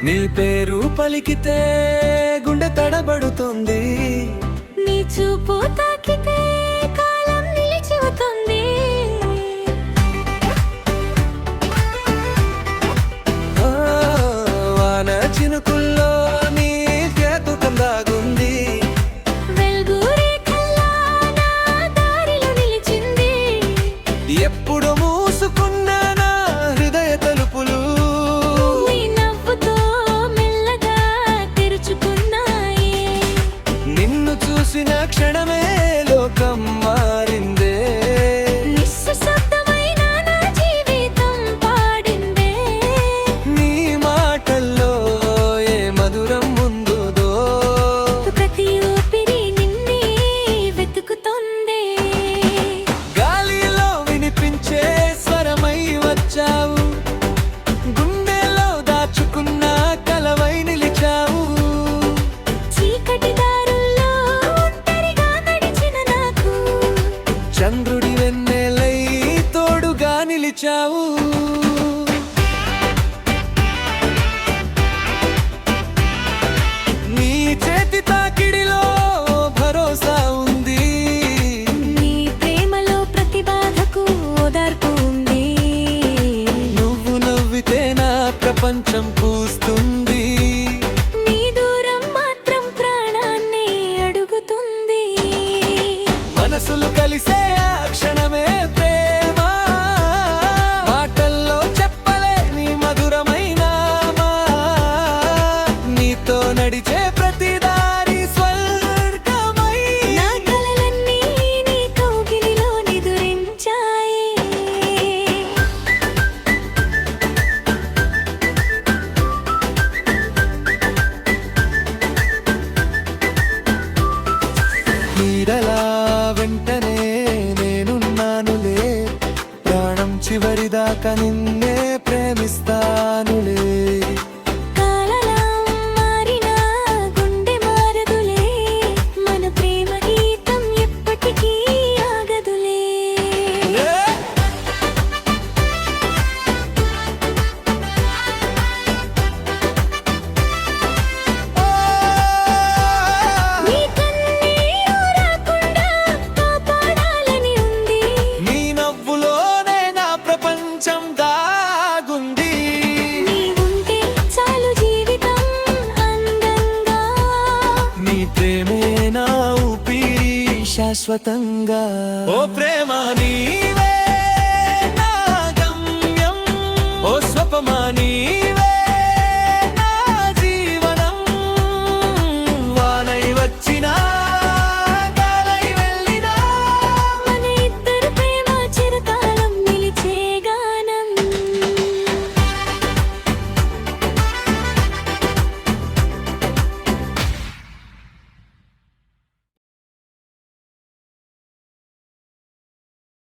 నీ పేరు పలికితే గుండె తడబడుతుంది, నీ చూపు తాకితే కాలం నిలిచిపోతుంది. వాన చినుకుల్లో నీ చేతుకం దాగుంది, వెలుగు రేఖల్లా నా దారిలో నిలిచింది. ఎప్పుడు మూసుకున్న నా హృదయ తలుపులు నీ నవ్వుతో మెల్లగా తెరుచుకున్నాయి. నిన్ను చూసిన క్షణమే లోకం మారిందే, నిశ్శబ్దమైన నా జీవితం పాడిందే. నీ మాటల్లో ఏ మధురం ఉందో, ప్రతి ఊపిరి నిన్నే వెతుకుతోంది. గాలిలో వినిపించే స్వరమై వచ్చావు, గుండెలో దాచుకున్న కలవై నిలిచావు. చీకటి దారుల్లో ఒంటరిగా నడిచిన నాకు చంద్రుడి వెన్నెలై తోడుగా నిలిచావు. నీ చేతి తాకిడిలో భరోసా ఉంది, నీ ప్రేమలో ప్రతి బాధకు ఓదార్పు ఉంది. నువ్వు నవ్వితే నా ప్రపంచం పూస్తుంది. నీ దూరం మాత్రం ప్రాణాన్ని అడుగుతుంది. మనసులు కలిసే ఆ క్షణమే ప్రేమ, మాటల్లో చెప్పలేని మధురమైన నీతో నడిచే ప్రతి దారి స్వర్గమై. నా కలలన్నీ నీ కౌగిలిలో నిదురించాయి. నీడలా వెంటనే నేనున్నానులే, ప్రాణం చివరిదాకా నిన్నే ప్రేమిస్తానులే. కాలలం మారినా గుండె మారదులే, మన ప్రేమ గీతం ఎప్పటికీ ఆగదులే. నీ కన్నీరు రాకుండా కాపాడాలని ఉంది. నీ నవ్వులోనే నా ప్రపంచం దాగుంది. నీ ఉంటే చాలు జీవితం అందంగా. నీ ప్రేమే నా ఊపిరి శాశ్వతంగా. ఓ ప్రేమ నీ